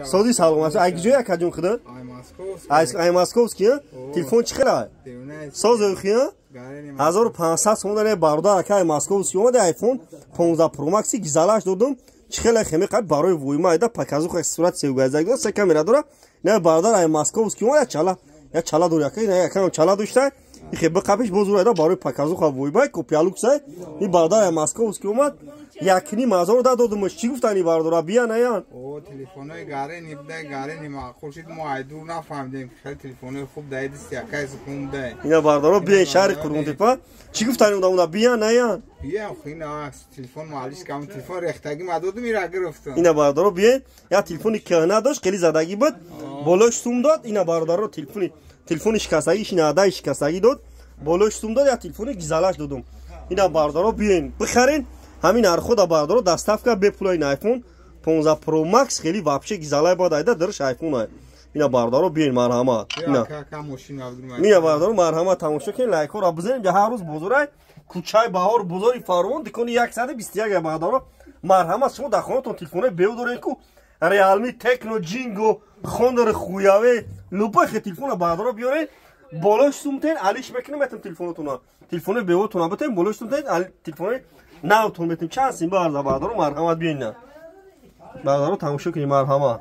Saudi salg'amasi aygijoya kajun qida. Ay Moskovskiy telefon chiqara. So'zi xiya 1500 so'mdan barda aka Moskovskiy omada iPhone 15 Pro Max gizalash dodim. Chiqala xemi qad baroy voymayda показу как сурат sevgazagda se kamera dora. Ne barda ay Moskovskiy omada chala. Ya chala dora aka ne aka chala doshta. İxi baqapish bozurayda baroy показу ха voymay kopyaluksa. Ni barda ay Moskovskiy omad. Yakini mazor da dodim. Chi guftani bardora biya nayan. او تلفن‌های گاره نبده گاره نما خورشید ما ایدور نفهمیدیم خیلی تلفن‌های خوب داید استیاکای سکون ده اینا باردارو بیا شهر قرون تپا چی گفتن اوندا بیا نه بیا خینا تلفن معلش کام تلفن ریختگی مدود میره گرفتن اینا باردارو بیا یا تلفنی که نداشت خیلی زدگی بود بالاش سوم داد اینا باردارو تلفنی شکستگیش ناده شکستگی داد بالاش سوم داد یا تلفنی گیزالش دادم اینا باردارو بیاین بخرین همین هر خدا باردارو دستافکا بپولای آیفون 15 Pro Max خیلی вообще гизалай бод айда дарш айфон ина бардаро биен марҳамат ина бардаро марҳамат тамошо кин лайкор абзен ҷа ҳар рӯз бозорай кучай баҳор бозори фарвон дикони 121 бардаро марҳамат шумо дар хонатон телефоне беу доред ку Realme Tecno Jingo Honor хуяве любой телефона бардаро биёред болош сумтен алиш мекунем метам телефонотуна телефоне беутуна бетем болош сумтен телефоне навтун метам чанд сим барда бардаро марҳамат биен باردارو تماشا کنیم مرحمت